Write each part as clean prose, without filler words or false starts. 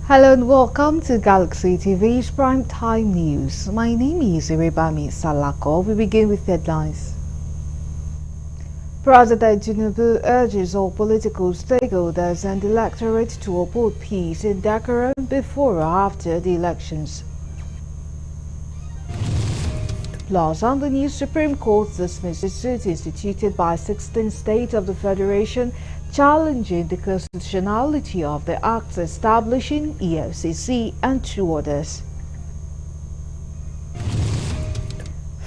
Hello and welcome to Galaxy TV's Prime Time News. My name is Irebami Salako. We begin with headlines. President Tinubu urges all political stakeholders and the electorate to uphold peace and decorum before or after the elections. Plus, on the news, Supreme Court dismissed a suit instituted by 16 states of the Federation challenging the constitutionality of the acts establishing EFCC and two others.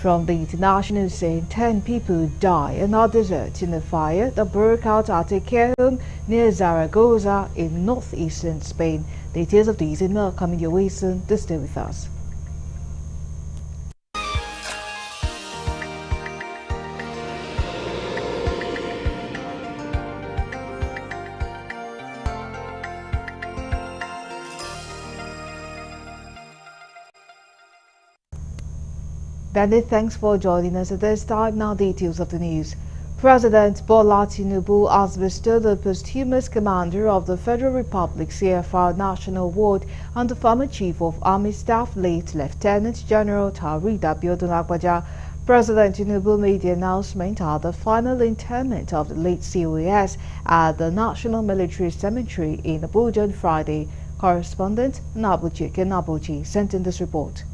From the international scene, 10 people die and others hurt in a fire that broke out at a care home near Zaragoza in northeastern Spain. Details of these and more coming your way soon. To stay with us. Benny, thanks for joining us at this time. Now details of the news. President Bola Tinubu has bestowed the posthumous commander of the Federal Republic CFR National Award on the former Chief of Army Staff, late Lieutenant General Taoreed Abiodun Lagbaja. President Tinubu made the announcement at the final interment of the late COAS at the National Military Cemetery in Abuja on Friday. Correspondent Nabuchi Kenabuchi sent in this report.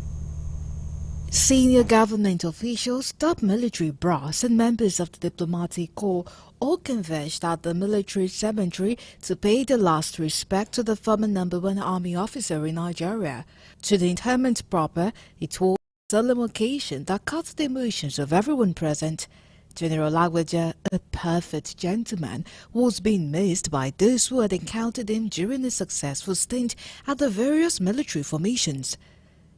Senior government officials, top military brass and members of the diplomatic corps all converged at the military cemetery to pay the last respect to the former #1 army officer in Nigeria. To the interment proper, it was a solemn occasion that caught the emotions of everyone present. General Lagbaja, a perfect gentleman, was being missed by those who had encountered him during his successful stint at the various military formations.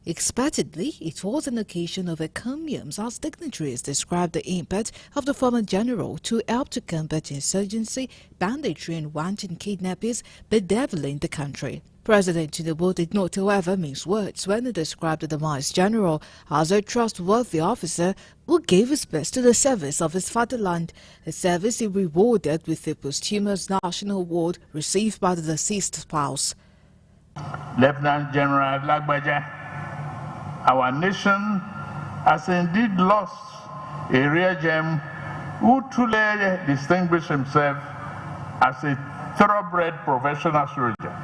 Expectedly, it was an occasion of encomiums as dignitaries described the impact of the former general to help to combat insurgency, banditry and wanton kidnappers bedeviling the country. President Tinubu did not, however, mince words when he described the demised general as a trustworthy officer who gave his best to the service of his fatherland, a service he rewarded with a posthumous national award received by the deceased spouse. Lieutenant General Lagbaja, our nation has indeed lost a rare gem who truly distinguished himself as a thoroughbred professional soldier.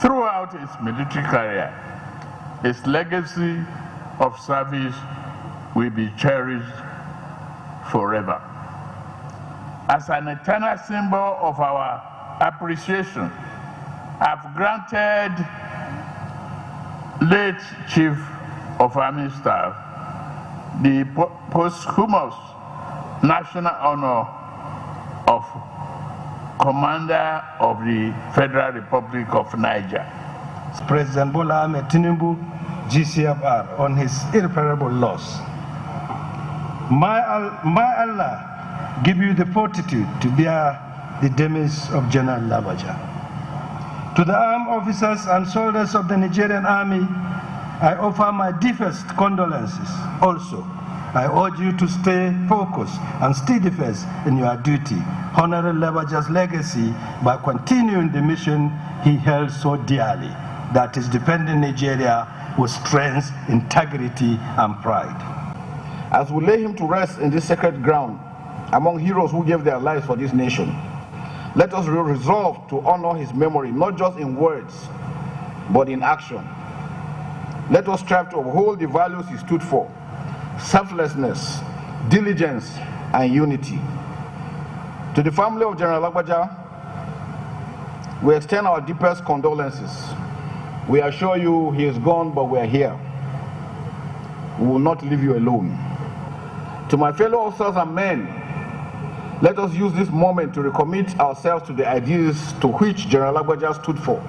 Throughout his military career, his legacy of service will be cherished forever. As an eternal symbol of our appreciation, I've granted late Chief of Army Staff the posthumous national honor of Commander of the Federal Republic of Niger. President Bola Ahmed Tinubu, GCFR, on his irreparable loss. May Allah give you the fortitude to bear the demise of General Lagbaja. To the armed officers and soldiers of the Nigerian Army, I offer my deepest condolences. Also, I urge you to stay focused and steadfast in your duty, honoring Lagbaja's legacy by continuing the mission he held so dearly, that is defending Nigeria with strength, integrity, and pride. As we lay him to rest in this sacred ground, among heroes who gave their lives for this nation, let us resolve to honor his memory, not just in words, but in action. Let us strive to uphold the values he stood for: selflessness, diligence, and unity. To the family of General Lagbaja, we extend our deepest condolences. We assure you he is gone, but we are here. We will not leave you alone. To my fellow officers and men, let us use this moment to recommit ourselves to the ideals to which General Lagbaja stood for.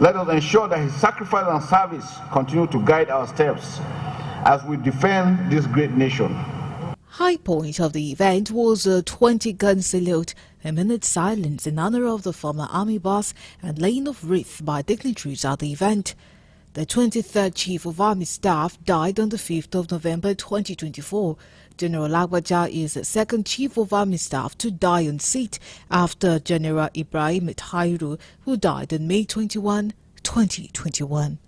Let us ensure that his sacrifice and service continue to guide our steps as we defend this great nation. High point of the event was a 20-gun salute, a minute's silence in honor of the former army boss, and laying of wreath by dignitaries at the event. The 23rd Chief of Army Staff died on the 5th of November 2024. General Lagbaja is the second Chief of Army Staff to die on seat after General Ibrahim Tahirou, who died on May 21, 2021.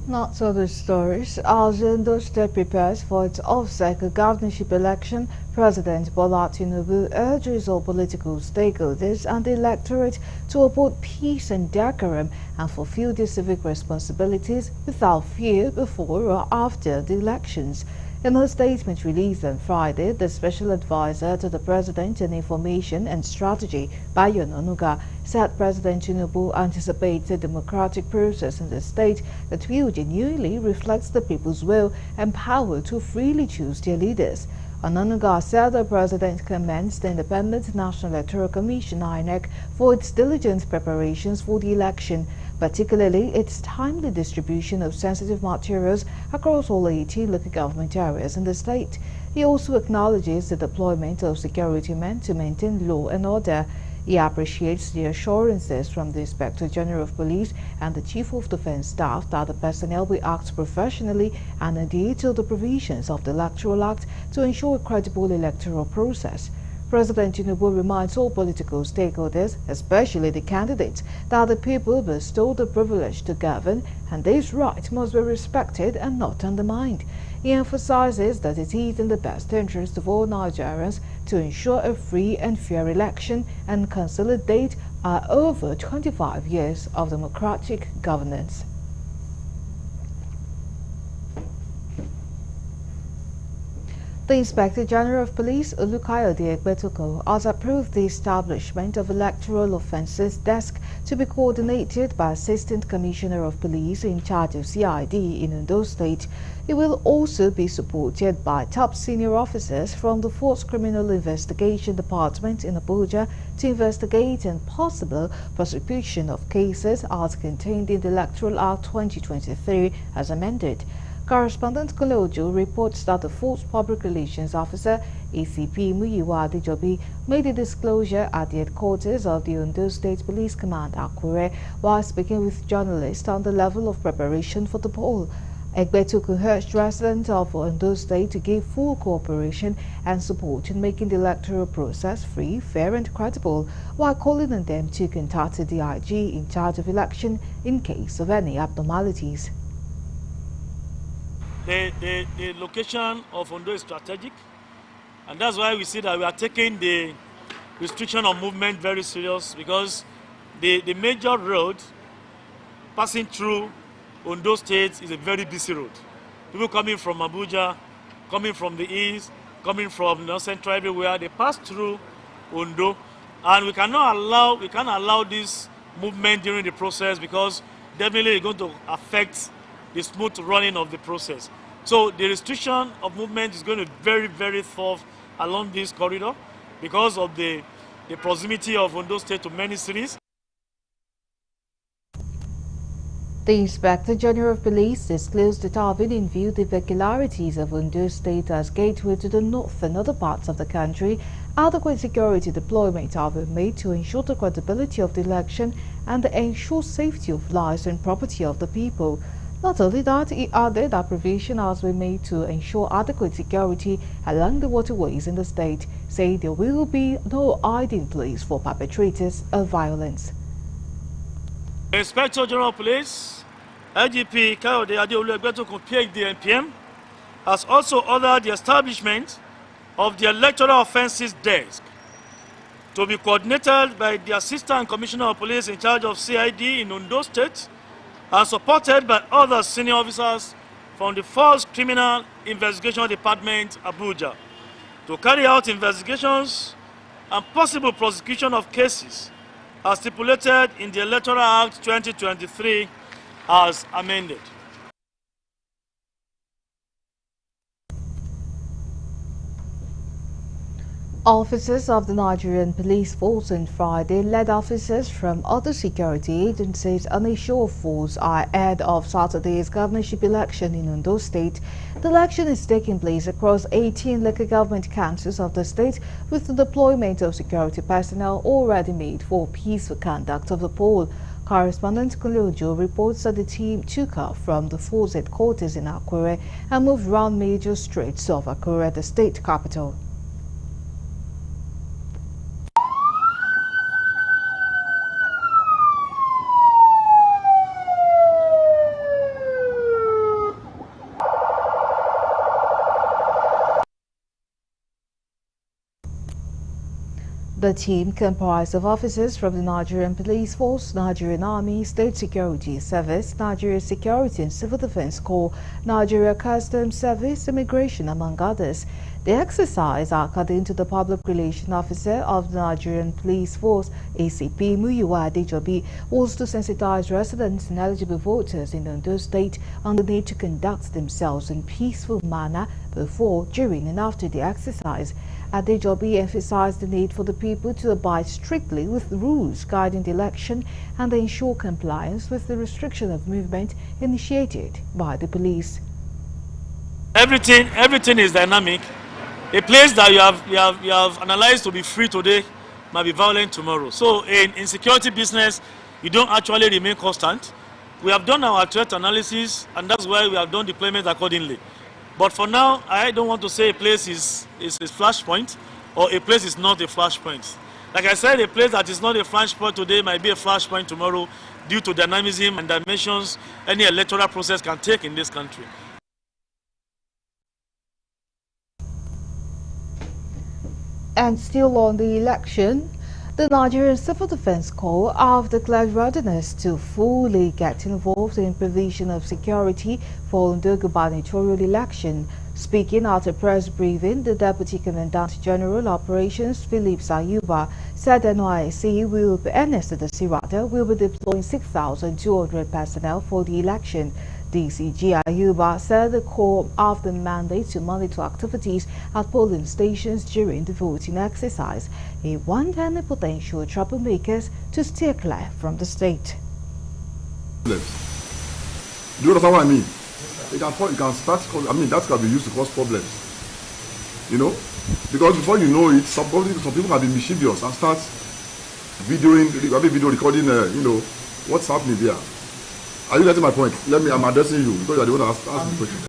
Not to other stories. As Ondo State prepares for its off-cycle governorship election, President Bola Tinubu urges all political stakeholders and the electorate to uphold peace and decorum and fulfill their civic responsibilities without fear before or after the elections. In a statement released on Friday, the Special Advisor to the President on Information and Strategy, Bayo Onanuga, said President Tinubu anticipates a democratic process in the state that will genuinely reflect the people's will and power to freely choose their leaders. Onanuga said the President commended the Independent National Electoral Commission (INEC) for its diligent preparations for the election, particularly its timely distribution of sensitive materials across all 18 local government areas in the state. He also acknowledges the deployment of security men to maintain law and order. He appreciates the assurances from the Inspector General of Police and the Chief of Defense Staff that the personnel will act professionally and adhere to the provisions of the Electoral Act to ensure a credible electoral process. President Tinubu reminds all political stakeholders, especially the candidates, that the people bestow the privilege to govern and this right must be respected and not undermined. He emphasizes that it is in the best interest of all Nigerians to ensure a free and fair election and consolidate our over 25 years of democratic governance. The Inspector General of Police, Olukayode Egbetoko, has approved the establishment of Electoral Offences Desk to be coordinated by Assistant Commissioner of Police in charge of CID in Ondo State. It will also be supported by top senior officers from the Force Criminal Investigation Department in Abuja to investigate and possible prosecution of cases as contained in the Electoral Act 2023 as amended. Correspondent Kolojo reports that the Force Public Relations Officer, ACP Muyiwa Adejobi, made a disclosure at the headquarters of the Ondo State Police Command, Akure, while speaking with journalists on the level of preparation for the poll. Egbetoko urged residents of Ondo State to give full cooperation and support in making the electoral process free, fair and credible, while calling on them to contact the DIG in charge of election in case of any abnormalities. The location of Ondo is strategic, and that's why we see that we are taking the restriction of movement very serious, because the major road passing through Ondo State is a very busy road. People coming from Abuja, coming from the east, coming from the central, everywhere, they pass through Ondo, and we can't allow this movement during the process, because definitely it's going to affect the smooth running of the process. So the restriction of movement is going to be very, very tough along this corridor because of the proximity of Ondo State to many cities. The Inspector General of Police disclosed that having in view the peculiarities of Ondo State as gateway to the north and other parts of the country, adequate security deployment have been made to ensure the credibility of the election and ensure safety of lives and property of the people. Not only that, he added that provision has been made to ensure adequate security along the waterways in the state, saying there will be no hiding place for perpetrators of violence. The Inspector General of Police, IGP Kayode Adeolu Egbetoko, PhD, NPM, has also ordered the establishment of the Electoral Offences Desk to be coordinated by the Assistant Commissioner of Police in charge of CID in Ondo State and supported by other senior officers from the Force Criminal Investigation Department, Abuja, to carry out investigations and possible prosecution of cases as stipulated in the Electoral Act 2023 as amended. Officers of the Nigerian Police Force on Friday led officers from other security agencies on a show of force ahead of Saturday's governorship election in Ondo State. The election is taking place across 18 local government councils of the state, with the deployment of security personnel already made for peaceful conduct of the poll. Correspondent Kulujo reports that the team took off from the force headquarters in Akure and moved round major streets of Akure, the state capital. The team comprised of officers from the Nigerian Police Force, Nigerian Army, State Security Service, Nigeria Security and Civil Defense Corps, Nigeria Customs Service, Immigration, among others. The exercise, according to the Public Relations Officer of the Nigerian Police Force, ACP Muyiwa Adejobi, was to sensitize residents and eligible voters in Ondo State on the need to conduct themselves in peaceful manner before, during and after the exercise. Adejobi emphasized the need for the people to abide strictly with the rules guiding the election and ensure compliance with the restriction of movement initiated by the police. Everything is dynamic. A place that you have analyzed to be free today might be violent tomorrow. So in security business, you don't actually remain constant. We have done our threat analysis, and that's why we have done deployment accordingly. But for now, I don't want to say a place is a flashpoint or a place is not a flashpoint. Like I said, a place that is not a flashpoint today might be a flashpoint tomorrow due to dynamism and dimensions any electoral process can take in this country. And still on the election, the Nigerian Civil Defense Corps have declared readiness to fully get involved in provision of security for the gubernatorial election. Speaking at a press briefing, the Deputy Commandant General Operations, Phillips Ayuba, said NYSC will be deploying 6,200 personnel for the election. DCG Ayuba said the Corps have the mandate to monitor activities at polling stations during the voting exercise. He warned any potential troublemakers to steer clear from the state. Do you understand what I mean? It can start, I mean, that can be used to cause problems. You know? Because before you know it, some people can be mischievous and start video recording, you know, what's happening there. Are you getting my point? I'm addressing you because you are the one that asked the question.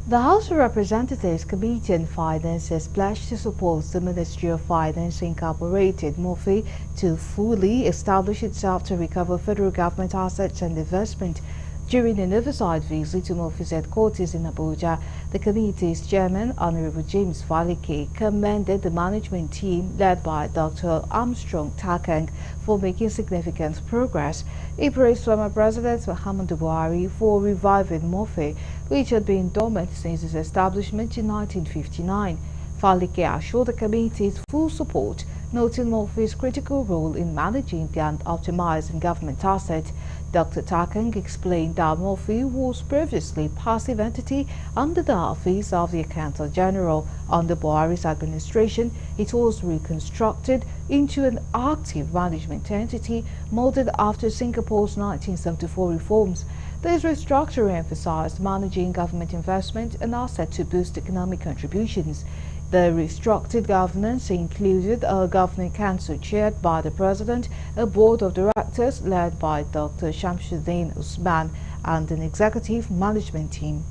The House of Representatives Committee on Finance has pledged to support the Ministry of Finance Incorporated, MOFI, to fully establish itself to recover federal government assets and investment. During an oversight visit to MOFI's headquarters in Abuja, the committee's chairman, Honorable James Falike, commended the management team led by Dr. Armstrong Takang for making significant progress. He praised former President Muhammadu Buhari for reviving MOFI, which had been dormant since its establishment in 1959. Falike assured the committee's full support, noting MOFI's critical role in managing and optimizing government assets. Dr. Takang explained that MOFI was previously a passive entity under the Office of the Accountant General. Under Buhari's administration, it was reconstructed into an active management entity modeled after Singapore's 1974 reforms. This restructuring emphasized managing government investment and assets to boost economic contributions. The restructured governance included a governing council chaired by the president, a board of directors led by Dr. Shamsuddin Usman, and an executive management team.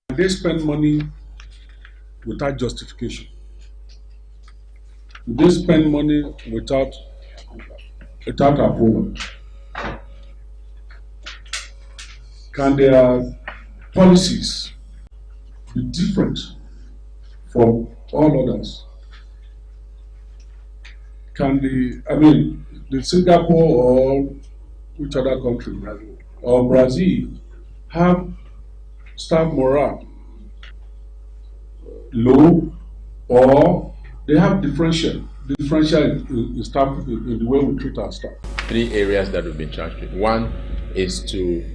They spend money without justification. They spend money without approval. Can their policies be different from all others? Can the Singapore or which other country, or Brazil, have staff morale low, or they have differential differential in staff in the way we treat our staff. 3 areas that we've been charged with. One is to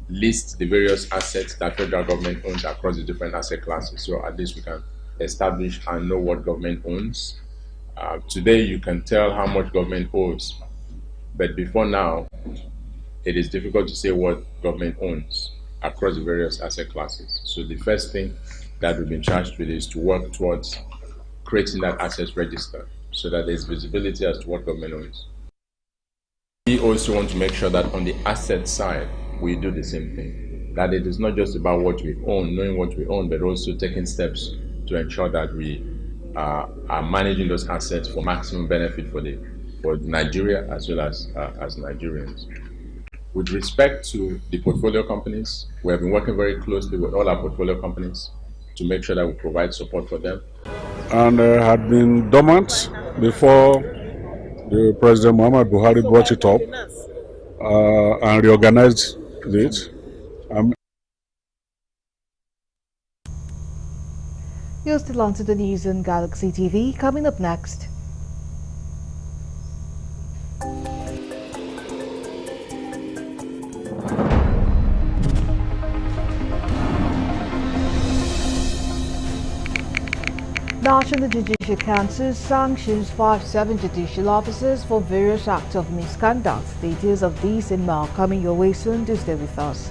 list the various assets that federal government owns across the different asset classes. So at least we can establish and know what government owns. Today you can tell how much government owes, but before now, it is difficult to say what government owns across the various asset classes. So the first thing that we've been charged with is to work towards creating that assets register so that there's visibility as to what government owns. We also want to make sure that on the asset side, we do the same thing. That it is not just about what we own, knowing what we own, but also taking steps to ensure that we are managing those assets for maximum benefit for Nigeria as well as Nigerians. With respect to the portfolio companies, we have been working very closely with all our portfolio companies to make sure that we provide support for them. And had been dormant before the President Muhammad Buhari brought it up and reorganized it. You're still on to the news on Galaxy TV. Coming up next. National Judicial Council sanctions 5-7 judicial officers for various acts of misconduct. Details of these and more coming your way soon. Do stay with us.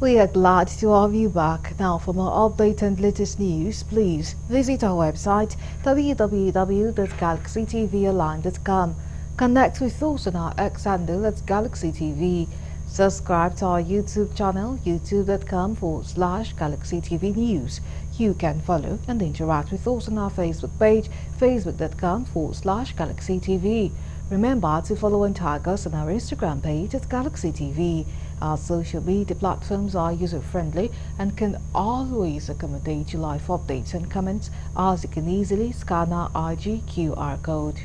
We are glad to have you back. Now, for more updates and latest news, please visit our website www.galaxytvonline.com. Connect with us on our X handle at Galaxy TV. Subscribe to our YouTube channel, youtube.com/Galaxy TV News. You can follow and interact with us on our Facebook page, facebook.com/Galaxy TV. Remember to follow and tag us on our Instagram page at Galaxy TV. Our social media platforms are user-friendly and can always accommodate your live updates and comments, as you can easily scan our IG QR code.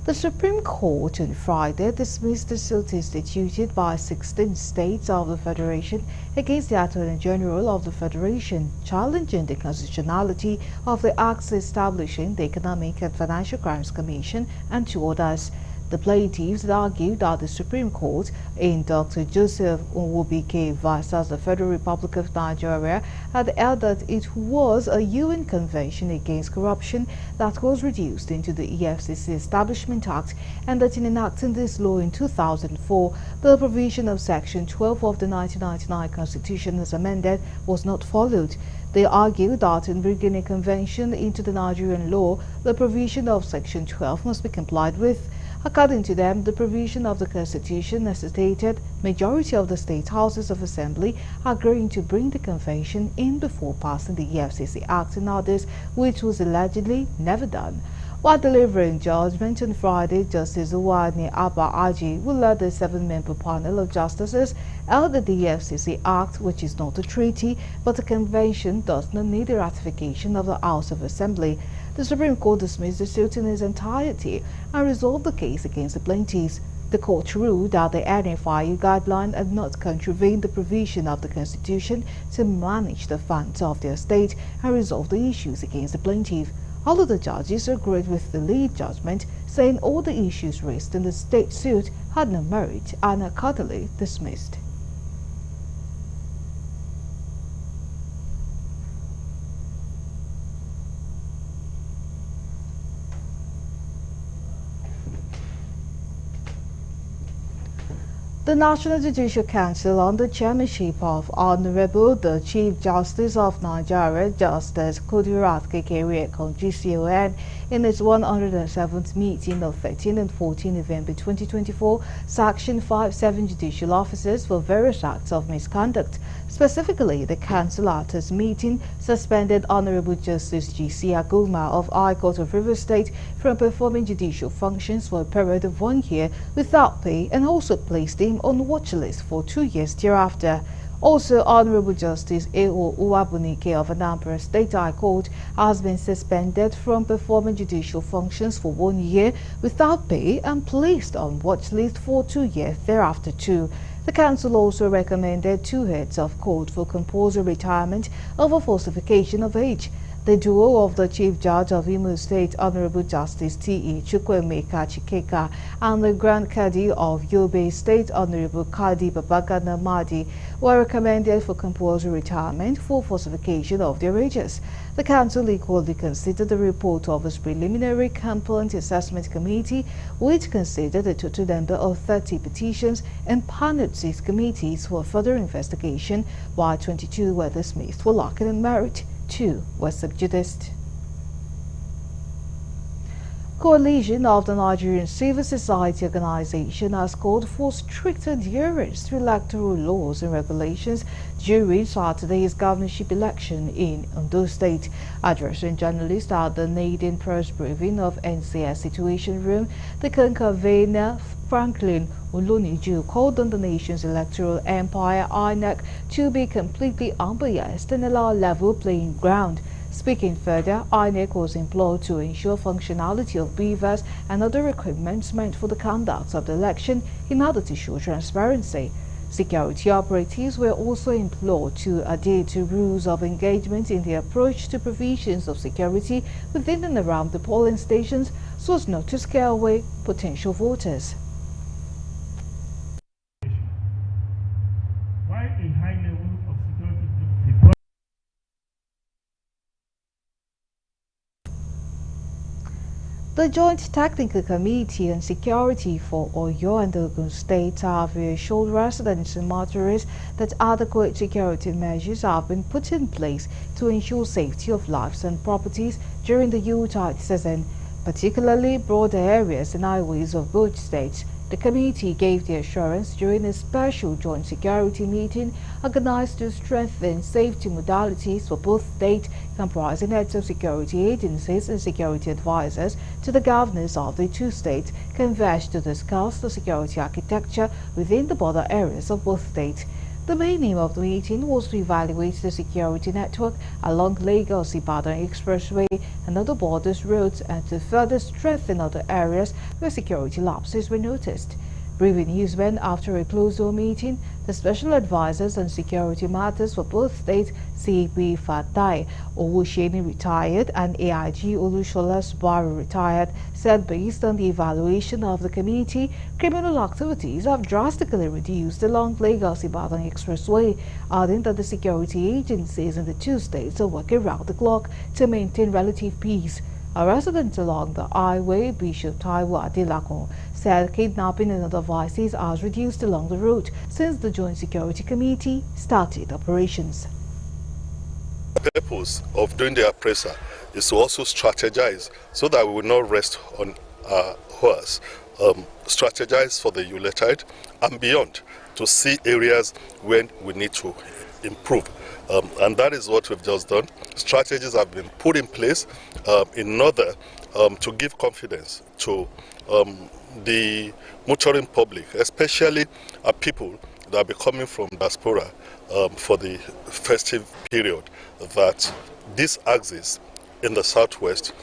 The Supreme Court on Friday dismissed the suit instituted by 16 states of the Federation against the Attorney General of the Federation, challenging the constitutionality of the acts establishing the Economic and Financial Crimes Commission and 2 others. The plaintiffs argued that the Supreme Court, in Dr. Joseph Nwobike versus the Federal Republic of Nigeria, had held that it was a UN Convention against Corruption that was reduced into the EFCC Establishment Act, and that in enacting this law in 2004, the provision of Section 12 of the 1999 Constitution as amended was not followed. They argued that in bringing a convention into the Nigerian law, the provision of Section 12 must be complied with. According to them, the provision of the Constitution necessitated majority of the state houses of assembly agreeing to bring the convention in before passing the EFCC Act and others, which was allegedly never done. While delivering judgment on Friday, Justice Uwani Abba Aji, who led the 7-member panel of justices, held that the EFCC Act, which is not a treaty but a convention, does not need the ratification of the House of Assembly. The Supreme Court dismissed the suit in its entirety and resolved the case against the plaintiffs. The court ruled that the NFIU guideline had not contravened the provision of the Constitution to manage the funds of their state and resolve the issues against the plaintiff. All of the judges agreed with the lead judgment, saying all the issues raised in the state suit had no merit and accordingly dismissed. The National Judicial Council, under chairmanship of Honorable the Chief Justice of Nigeria, Justice Kudirat Kekere-Ekong GCON, in its 107th meeting of 13 and 14 November 2024, sanctioned 7 judicial officers for various acts of misconduct. Specifically, the Council at its meeting suspended Honorable Justice G.C. Aguma of High Court of Rivers State from performing judicial functions for a period of 1 year without pay, and also placed him on watch list for 2 years thereafter. Also, Honorable Justice A.O. Uwabunike of Anambra State High Court has been suspended from performing judicial functions for 1 year without pay and placed on watch list for 2 years thereafter too. The Council also recommended 2 heads of court for compulsory retirement over falsification of age. The duo of the Chief Judge of Imo State, Honorable Justice T.E. Chukwuemeka Chikeka, and the Grand Kadi of Yobe State, Honorable Kadi Babagana Madi, were recommended for compulsory retirement for falsification of their ages. The Council equally considered the report of its preliminary complaint assessment committee, which considered a total number of 30 petitions and paneled 6 committees for further investigation, while 22 were dismissed for lacking in merit. 2 were sub judice. Coalition of the Nigerian Civil Society Organization has called for stricter adherence to electoral laws and regulations during Saturday's governorship election in Ondo State. Addressing journalists at the Naden press briefing of NCS Situation Room, the convener Franklin Oloniju called on the nation's electoral empire, INEC, to be completely unbiased and allow a level playing ground. Speaking further, INEC was implored to ensure functionality of beavers and other equipment meant for the conduct of the election in order to show transparency. Security operatives were also implored to adhere to rules of engagement in the approach to provisions of security within and around the polling stations so as not to scare away potential voters. The Joint Technical Committee on Security for Oyo and Ogun State have reassured residents and motorists that adequate security measures have been put in place to ensure safety of lives and properties during the Yuletide season, particularly broader areas and highways of both states. The committee gave the assurance during a special joint security meeting organized to strengthen safety modalities for both states, comprising heads of security agencies and security advisors to the governors of the 2 states, converged to discuss the security architecture within the border areas of both states. The main aim of the meeting was to evaluate the security network along Lagos-Ibadan Expressway and other borders roads, and to further strengthen other areas where security lapses were noticed. Briefing newsmen after a closed-door meeting, the special advisors on security matters for both states, CP Fatai Owusheni retired and AIG Olushola Subaru retired, said based on the evaluation of the committee, criminal activities have drastically reduced along Lagos-Ibadan Expressway, adding that the security agencies in the 2 states are working round the clock to maintain relative peace. A resident along the highway, Bishop Taiwo Adelakun, said kidnapping and other vices has reduced along the route since the Joint Security Committee started operations. The purpose of doing the appraisal is to also strategize so that we will not rest on our horse. Strategize for the Yuletide and beyond to see areas where we need to improve. And that is what we've just done. Strategies have been put in place in order to give confidence to the motoring public, especially people that will be coming from diaspora for the festive period, that this axis in the southwest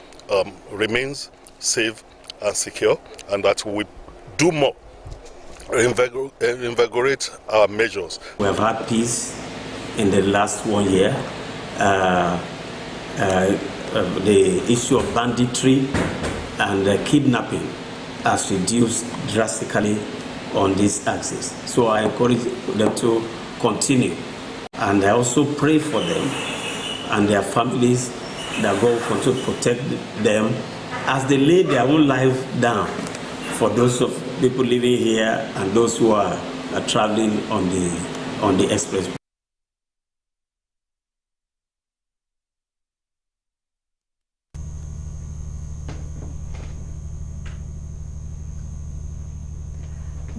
remains safe and secure, and that we do more, invigorate our measures. We have had peace in the last 1 year. The issue of banditry and kidnapping has reduced drastically on this axis. So I encourage them to continue. And I also pray for them and their families, that God will continue to protect them as they lay their own life down for those of people living here and those who are traveling on the express.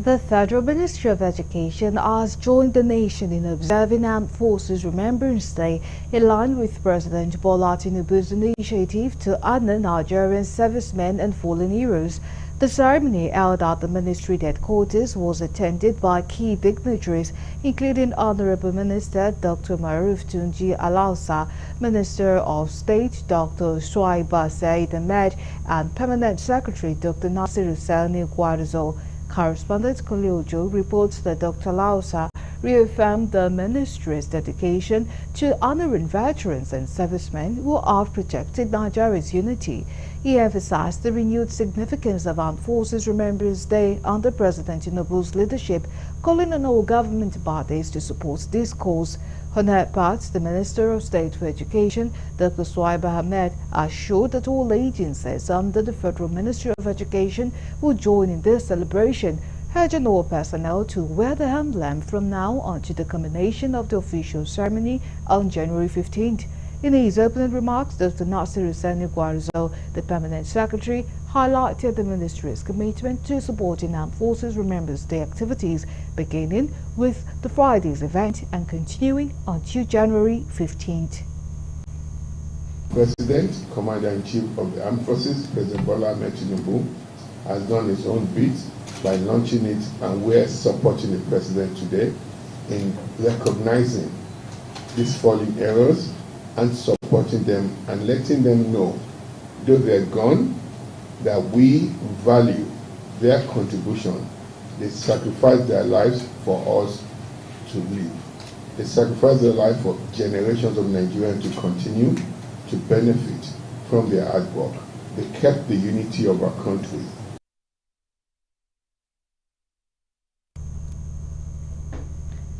The Federal Ministry of Education has joined the nation in observing Armed Forces Remembrance Day in line with President Bola Tinubu's initiative to honor Nigerian servicemen and fallen heroes. The ceremony held at the ministry headquarters was attended by key dignitaries, including Honorable Minister Dr. Maruf Tunji Alausa, Minister of State Dr. Shuaiba Said Ahmed, and Permanent Secretary Dr. Nasiru Sani Guarzo. Correspondent Koliojo reports that Dr. Lausa reaffirmed the ministry's dedication to honoring veterans and servicemen who have protected Nigeria's unity. He emphasized the renewed significance of Armed Forces Remembrance Day under President Tinubu's leadership, calling on all government bodies to support this cause. On her part, the Minister of State for Education, Dr. Shuaiba Ahmed, assured that all agencies under the Federal Ministry of Education will join in this celebration, urging all personnel to wear the emblem from now until the culmination of the official ceremony on January 15th. In his opening remarks, Dr. Nasiru Sani Guarzo, the Permanent Secretary, highlighted the ministry's commitment to supporting Armed Forces Remembrance Day activities, beginning with the Friday's event and continuing until January 15th. President, Commander-in-Chief of the Armed Forces, President Bola Ahmed Tinubu, has done his own bit by launching it, and we're supporting the President today in recognizing these fallen heroes and supporting them and letting them know, though they're gone, that we value their contribution. They sacrificed their lives for us to live. They sacrificed their life for generations of Nigerians to continue to benefit from their hard work. They kept the unity of our country.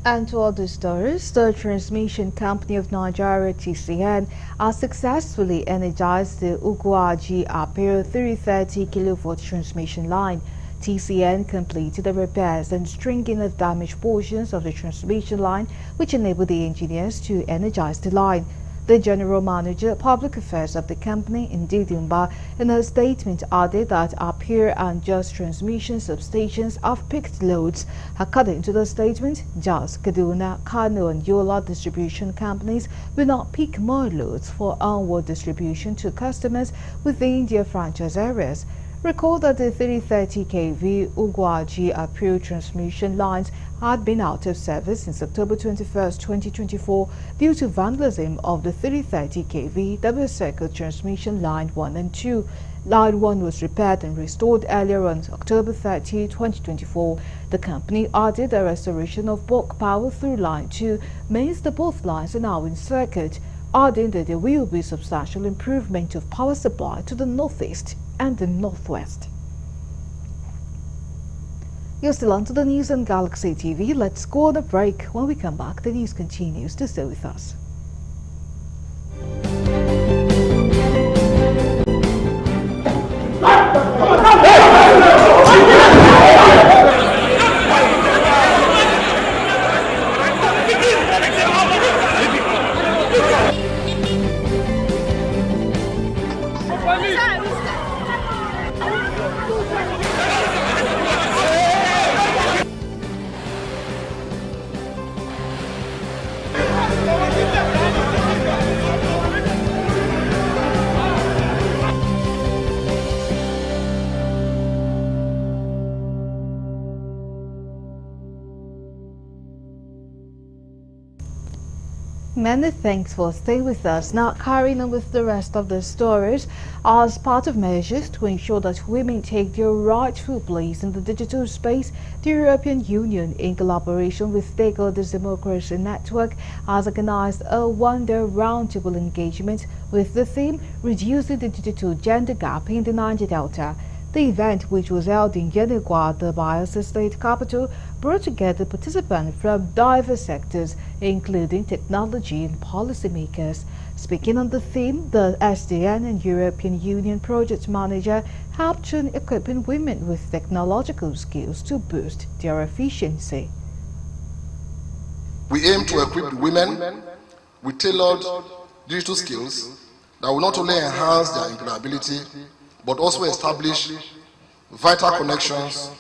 And to other stories, the Transmission Company of Nigeria, TCN, has successfully energized the Ugwaji Apero 330 kV transmission line. TCN completed the repairs and stringing of damaged portions of the transmission line, which enabled the engineers to energize the line. The General Manager, Public Affairs of the company, Ndidi Mba, in a statement added that Apere and Just transmission substations have picked loads. According to the statement, Just, Kaduna, Kano and Yola distribution companies will not pick more loads for onward distribution to customers within their franchise areas. Recall that the 330 kV Ugwaji Apere transmission lines had been out of service since October 21, 2024 due to vandalism of the 330 kV double circuit transmission line 1 and 2. Line 1 was repaired and restored earlier on October 30, 2024. The company added the restoration of bulk power through Line 2 means that both lines are now in circuit, adding that there will be substantial improvement of power supply to the northeast and the northwest. You're still on to the news on Galaxy TV. Let's go on a break. When we come back, the news continues. To stay with us. Many thanks for staying with us. Now carrying on with the rest of the stories, as part of measures to ensure that women take their rightful place in the digital space, the European Union, in collaboration with Stakeholders Democracy Network, has organized a one-day roundtable engagement with the theme Reducing the Digital Gender Gap in the Niger Delta. The event, which was held in Yenagoa, the Bayelsa State capital, brought together participants from diverse sectors, including technology and policymakers. Speaking on the theme, the SDN and European Union project manager helped in equipping women with technological skills to boost their efficiency. We aim to equip women with tailored digital skills that will not only enhance their employability, but also establish vital connections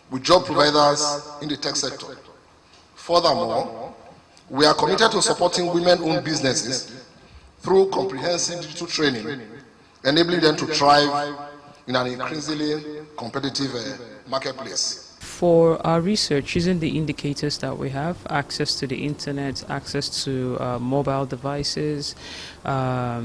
with job providers in the tech sector. Furthermore, we are committed to supporting women-owned businesses through comprehensive digital training, enabling them to thrive in an increasingly competitive marketplace. For our research, using the indicators that we have, access to the internet, access to mobile devices,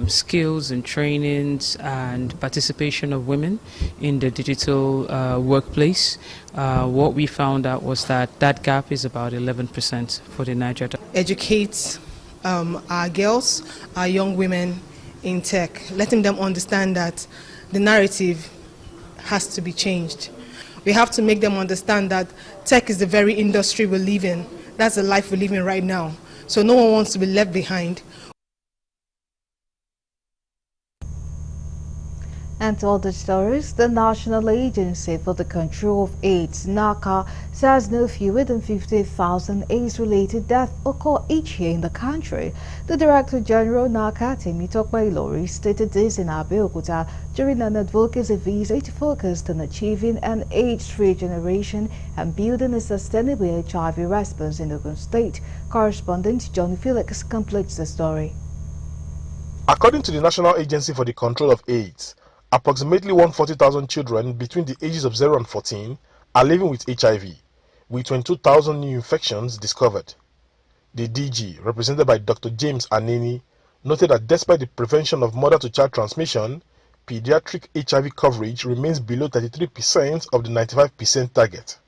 skills and trainings, and participation of women in the digital workplace, what we found out was that gap is about 11% for the Niger. Educate our girls, our young women in tech, letting them understand that the narrative has to be changed. We have to make them understand that tech is the very industry we live in. That's the life we live in right now. So no one wants to be left behind. And to other stories, the National Agency for the Control of AIDS, NACA, says no fewer than 50,000 AIDS-related deaths occur each year in the country. The Director General, NACA, Temitope Ilori, stated this in Abeokuta during an advocacy visit focused on achieving an AIDS-free generation and building a sustainable HIV response in Ogun State. Correspondent Johnny Felix completes the story. According to the National Agency for the Control of AIDS, approximately 140,000 children between the ages of 0 and 14 are living with HIV, with 22,000 new infections discovered. The DG, represented by Dr. James Aneni, noted that despite the prevention of mother-to-child transmission, pediatric HIV coverage remains below 33% of the 95% target.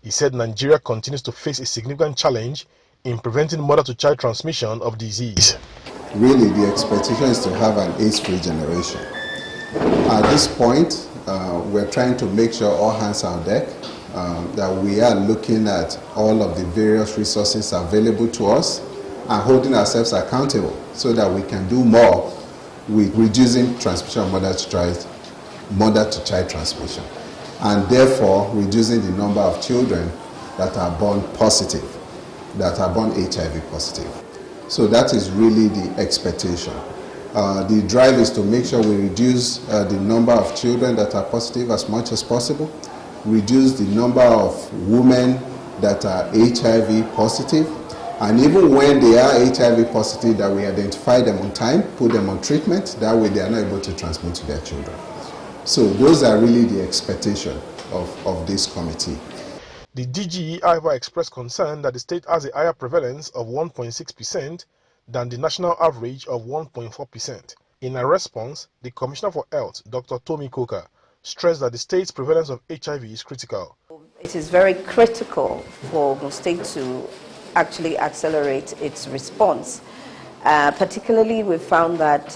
He said Nigeria continues to face a significant challenge in preventing mother-to-child transmission of disease. Really, the expectation is to have an AIDS-free generation. At this point, we're trying to make sure all hands are on deck, that we are looking at all of the various resources available to us and holding ourselves accountable so that we can do more with reducing transmission of mother-to-child transmission, and therefore reducing the number of children that are born positive, that are born HIV positive. So that is really the expectation. The drive is to make sure we reduce the number of children that are positive as much as possible, reduce the number of women that are HIV positive, and even when they are HIV positive, that we identify them on time, put them on treatment, that way they are not able to transmit to their children. So those are really the expectation of this committee. The DGE, however, expressed concern that the state has a higher prevalence of 1.6% than the national average of 1.4%. In a response, the Commissioner for Health, Dr. Tommy Coker, stressed that the state's prevalence of HIV is critical. It is very critical for Ogun State to actually accelerate its response. Particularly, we found that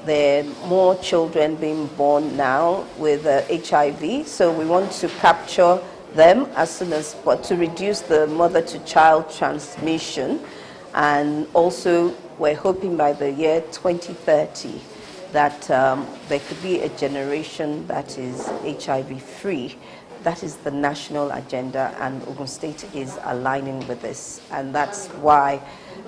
there are more children being born now with HIV, so we want to capture them as soon as possible to reduce the mother-to-child transmission. And also, we're hoping by the year 2030 that there could be a generation that is HIV-free. That is the national agenda, and Ogun State is aligning with this. And that's why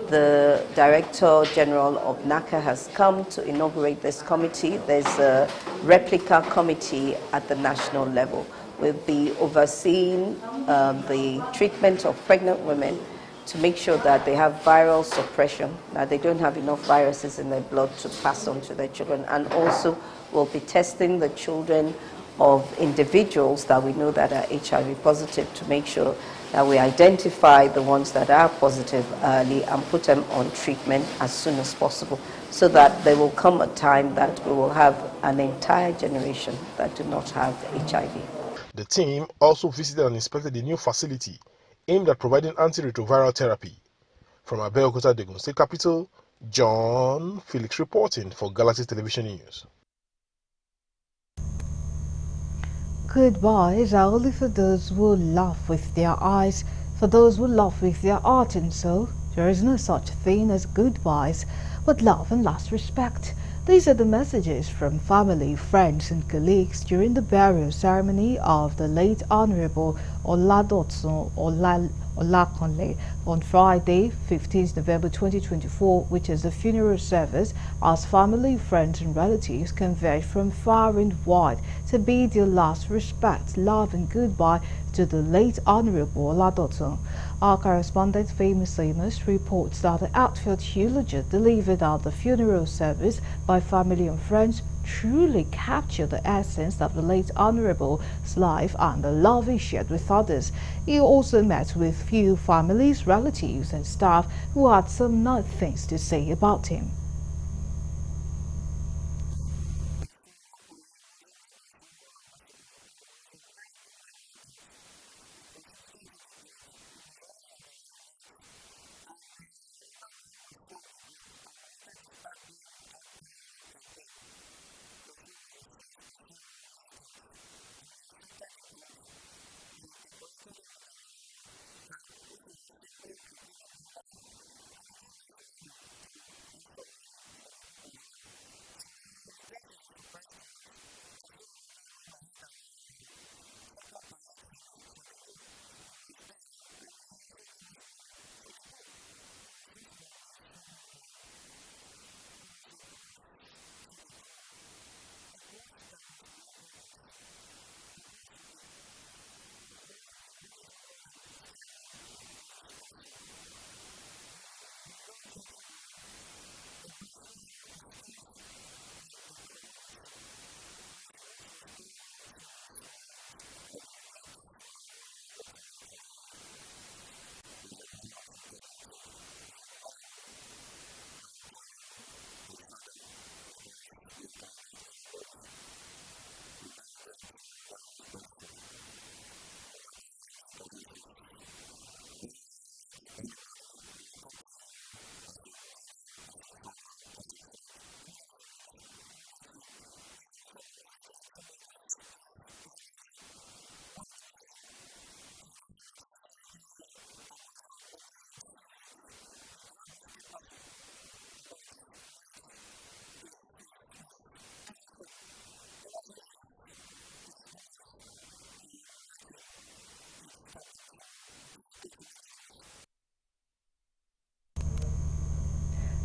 the Director General of NACA has come to inaugurate this committee. There's a replica committee at the national level. We'll be overseeing the treatment of pregnant women to make sure that they have viral suppression, that they don't have enough viruses in their blood to pass on to their children. And also, we'll be testing the children of individuals that we know that are HIV positive to make sure that we identify the ones that are positive early and put them on treatment as soon as possible, so that there will come a time that we will have an entire generation that do not have HIV. The team also visited and inspected the new facility aimed at providing antiretroviral therapy. From Abeokuta, the Ogun State capital, John Felix reporting for Galaxy Television News. Goodbyes are only for those who laugh with their eyes, for those who laugh with their heart, and so there is no such thing as goodbyes, but love and last respect. These are the messages from family, friends and colleagues during the burial ceremony of the late Honorable Oladotun Olakunle on Friday, 15th November 2024, which is the funeral service, as family, friends and relatives converged from far and wide to bid their last respect, love and goodbye to the late Honorable Oladotun. Our correspondent Famous Amos reports that the heartfelt eulogy delivered at the funeral service by family and friends truly captured the essence of the late Honorable's life and the love he shared with others. He also met with few families, relatives and staff who had some nice things to say about him.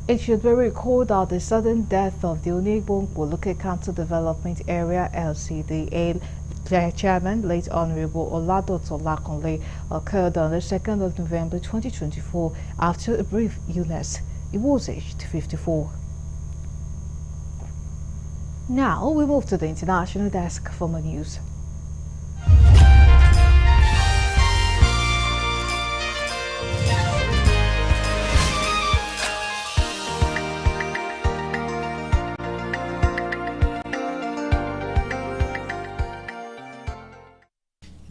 It should be recalled that the sudden death of the Onigbongbo Local Council Development Area LCDA Chairman, late Honorable Oladotun Olakunle, occurred on the 2nd of November 2024 after a brief illness. He was aged 54. Now we move to the international desk for more news.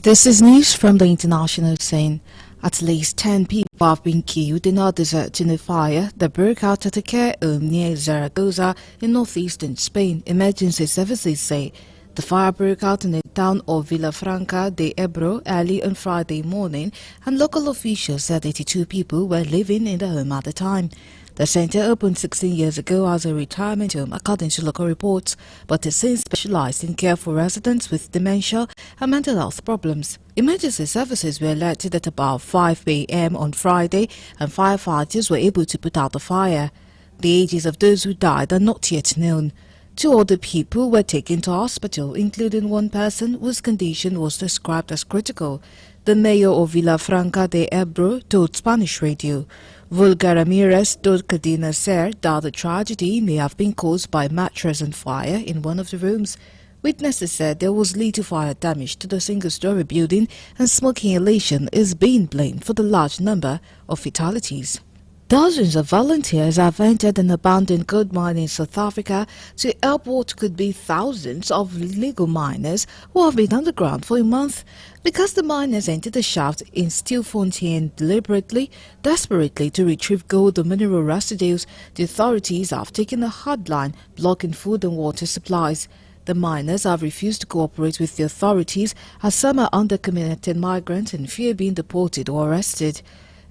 This is news from the international scene. At least 10 people have been killed in a desert in a fire that broke out at a care home near Zaragoza in northeastern Spain, emergency services say. The fire broke out in the town of Vilafranca de Ebro early on Friday morning, and local officials said 82 people were living in the home at the time. The center opened 16 years ago as a retirement home, according to local reports, but has since specialized in care for residents with dementia and mental health problems. Emergency services were alerted at about 5 a.m. on Friday, and firefighters were able to put out the fire. The ages of those who died are not yet known. 2 other people were taken to hospital, including one person whose condition was described as critical. The mayor of Vilafranca de Ebro told Spanish radio. Vulgar Ramirez told Cadena Ser that the tragedy may have been caused by mattress and fire in one of the rooms. Witnesses said there was little fire damage to the single-story building, and smoke inhalation is being blamed for the large number of fatalities. Dozens of volunteers have entered an abandoned gold mine in South Africa to help what could be thousands of illegal miners who have been underground for a month. Because the miners entered the shaft in Stilfontein deliberately, desperately to retrieve gold or mineral residues, the authorities have taken a hard line, blocking food and water supplies. The miners have refused to cooperate with the authorities, as some are undocumented migrants and fear being deported or arrested.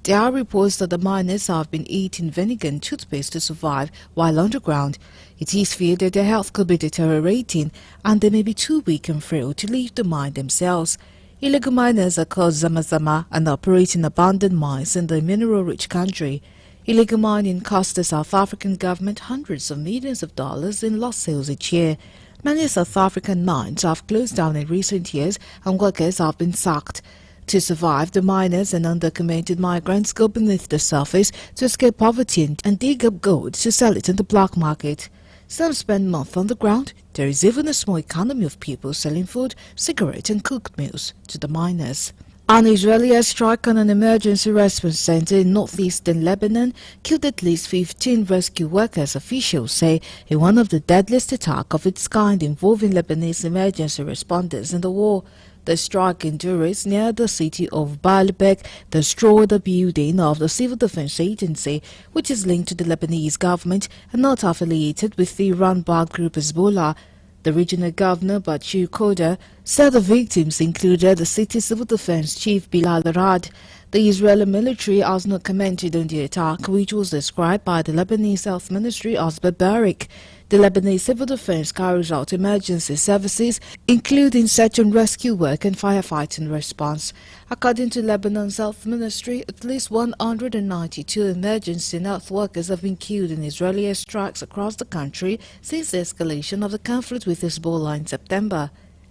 There are reports that the miners have been eating vinegar and toothpaste to survive while underground. It is feared that their health could be deteriorating and they may be too weak and frail to leave the mine themselves. Illegal miners are called Zamazama and operate in abandoned mines in the mineral-rich country. Illegal mining costs the South African government hundreds of millions of dollars in lost sales each year. Many South African mines have closed down in recent years and workers have been sacked. To survive, the miners and undocumented migrants go beneath the surface to escape poverty and dig up gold to sell it in the black market. Some spend months on the ground. There is even a small economy of people selling food, cigarettes and cooked meals to the miners. An Israeli airstrike on an emergency response center in northeastern Lebanon killed at least 15 rescue workers, officials say, in one of the deadliest attacks of its kind involving Lebanese emergency responders in the war. The strike in Duris, near the city of Baalbek, destroyed the building of the Civil Defense Agency, which is linked to the Lebanese government and not affiliated with the Iran-backed group Hezbollah. The regional governor, Bachir Koda, said the victims included the city's civil defense chief Bilal Arad. The Israeli military has not commented on the attack, which was described by the Lebanese Health Ministry as barbaric. The Lebanese civil defense carries out emergency services, including search and rescue work and firefighting response. According to Lebanon's Health Ministry, at least 192 emergency and health workers have been killed in Israeli airstrikes across the country since the escalation of the conflict with Hezbollah in September.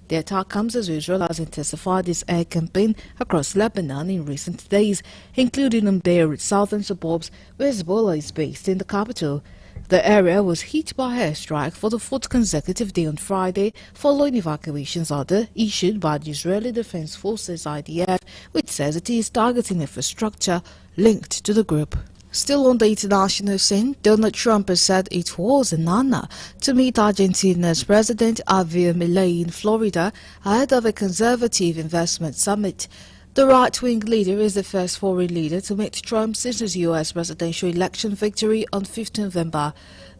The attack comes as Israel has intensified its air campaign across Lebanon in recent days, including in Beirut's southern suburbs, where Hezbollah is based in the capital. The area was hit by airstrike for the fourth consecutive day on Friday, following evacuations order issued by the Israeli Defense Forces IDF, which says it is targeting infrastructure linked to the group. Still on the international scene, Donald Trump has said it was an honor to meet Argentina's President Javier Milei in Florida ahead of a conservative investment summit. The right-wing leader is the first foreign leader to meet Trump since his U.S. presidential election victory on 5th November.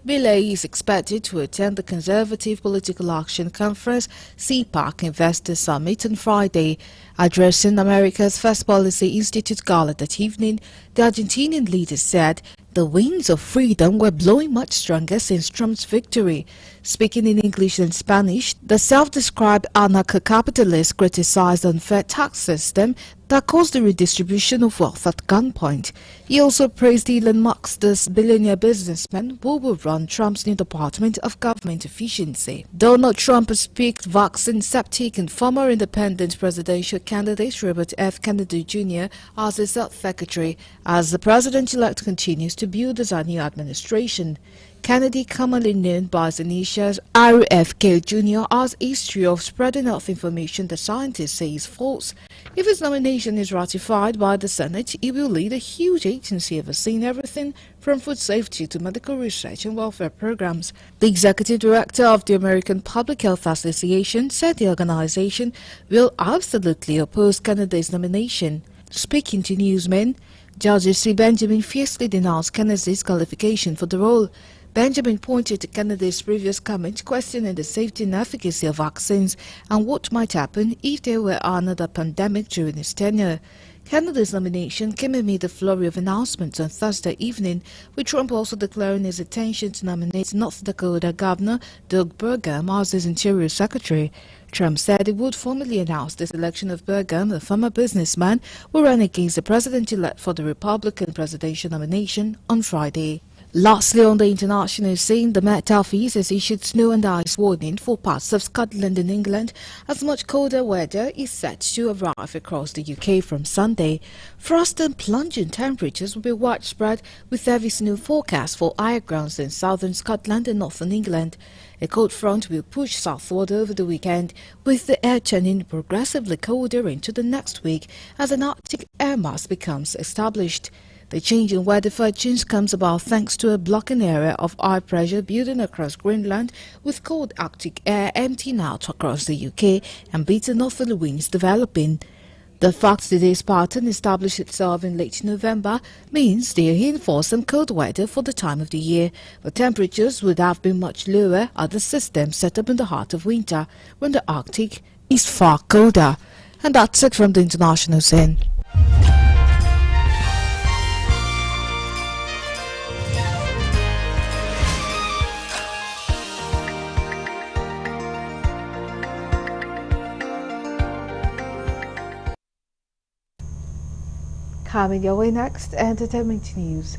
Milei is expected to attend the Conservative Political Action Conference CPAC Investor Summit on Friday. Addressing America's First Policy Institute Gala that evening, the Argentinian leader said the winds of freedom were blowing much stronger since Trump's victory. Speaking in English and Spanish, the self-described anarcho-capitalist criticized the unfair tax system that caused the redistribution of wealth at gunpoint. He also praised Elon Musk, the billionaire businessman who will run Trump's new Department of Government Efficiency. Donald Trump has picked vaccine skeptic and former independent presidential candidate Robert F. Kennedy Jr. as his health secretary as the president-elect continues to build his new administration. Kennedy, commonly known by his initials RFK Jr., has a history of spreading health information that scientists say is false. If his nomination is ratified by the Senate, he will lead a huge agency overseeing everything from food safety to medical research and welfare programs. The executive director of the American Public Health Association said the organization will absolutely oppose Kennedy's nomination. Speaking to newsmen, Judge C. Benjamin fiercely denounced Kennedy's qualification for the role. Benjamin pointed to Kennedy's previous comment questioning the safety and efficacy of vaccines and what might happen if there were another pandemic during his tenure. Kennedy's nomination came amid a flurry of announcements on Thursday evening, with Trump also declaring his intention to nominate North Dakota Governor Doug Burgum as his Interior Secretary. Trump said he would formally announce the selection of Burgum, a former businessman who ran against the president-elect for the Republican presidential nomination, on Friday. Lastly, on the international scene, the Met Office has issued snow and ice warning for parts of Scotland and England as much colder weather is set to arrive across the UK from Sunday. Frost and plunging temperatures will be widespread, with heavy snow forecast for higher grounds in southern Scotland and northern England. A cold front will push southward over the weekend, with the air turning progressively colder into the next week as an Arctic air mass becomes established. The change in weather fortunes comes about thanks to a blocking area of high pressure building across Greenland, with cold Arctic air emptying out across the UK and bitter northerly winds developing. The fact that this pattern established itself in late November means they are in for some cold weather for the time of the year, but temperatures would have been much lower at the system set up in the heart of winter, when the Arctic is far colder. And that's it from the international scene. Coming your way next, entertainment news.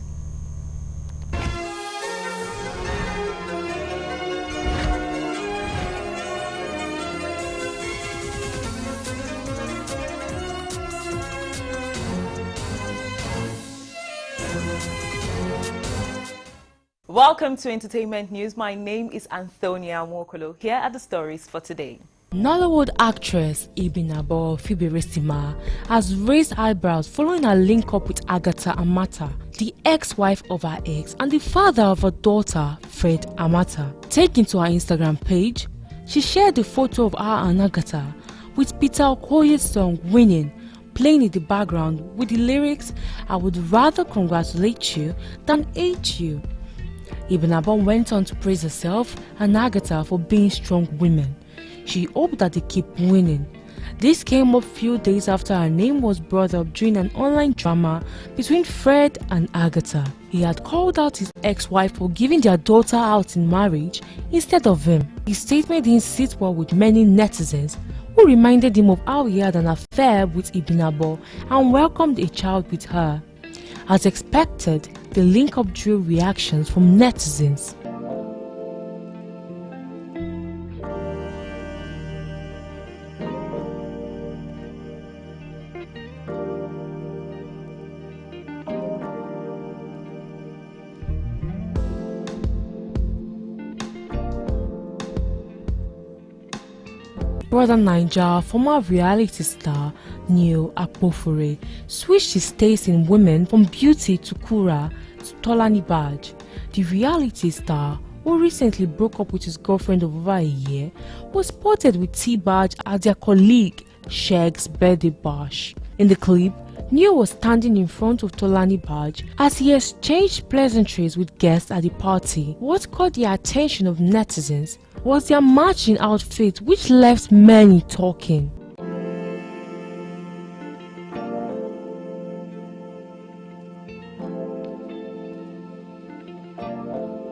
Welcome to Entertainment News. My name is Antonia Mwokolo. Here are the stories for today. Nollywood actress Ibinabo Fibirisima has raised eyebrows following her link-up with Agatha Amata, the ex-wife of her ex and the father of her daughter, Fred Amata. Taking to her Instagram page, she shared a photo of her and Agatha with Peter Okoye's song Winning playing in the background with the lyrics, "I would rather congratulate you than hate you." Ibinabo went on to praise herself and Agatha for being strong women. She hoped that they keep winning. This came up few days after her name was brought up during an online drama between Fred and Agatha. He had called out his ex-wife for giving their daughter out in marriage instead of him. His statement didn't sit well with many netizens who reminded him of how he had an affair with Ibinabo and welcomed a child with her. As expected, the link-up drew reactions from netizens. Brother Naija, former reality star Neil Akpofure, switched his taste in women from beauty to Kura to Tolani Baj. The reality star, who recently broke up with his girlfriend of over a year, was spotted with T-Baj at their colleague Sheg's birthday bash. In the clip, Neil was standing in front of Tolani Baj as he exchanged pleasantries with guests at the party. What caught the attention of netizens was their matching outfit, which left many talking.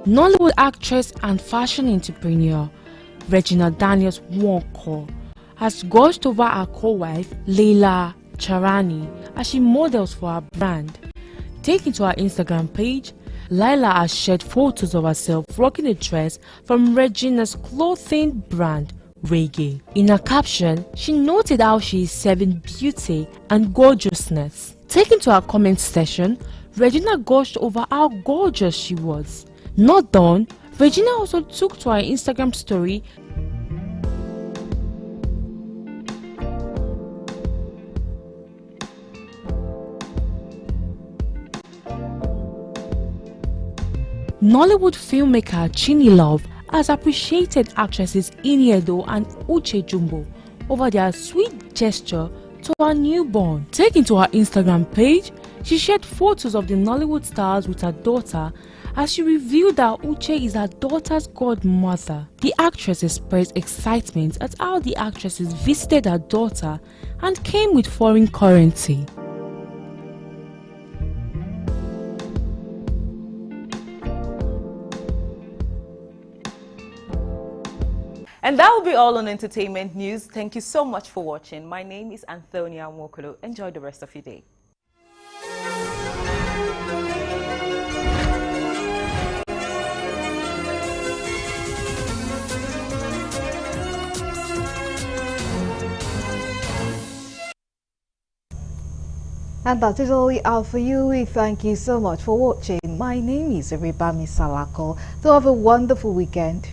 Nollywood actress and fashion entrepreneur Regina Daniels Wonko has gushed over her co-wife Leila Charani as she models for her brand. Taking to her Instagram page, Laila has shared photos of herself rocking a dress from Regina's clothing brand, Reggae. In her caption, she noted how she is serving beauty and gorgeousness. Taken to her comment section, Regina gushed over how gorgeous she was. Not done, Regina also took to her Instagram story Nollywood filmmaker Chini Love has appreciated actresses Iniedo and Uche Jumbo over their sweet gesture to her newborn. Taking to her Instagram page, she shared photos of the Nollywood stars with her daughter as she revealed that Uche is her daughter's godmother. The actress expressed excitement at how the actresses visited her daughter and came with foreign currency. And that will be all on Entertainment News. Thank you so much for watching. My name is Antonia Mwokolo. Enjoy the rest of your day. And that is all we have for you. We thank you so much for watching. My name is Ribami Salako. So have a wonderful weekend.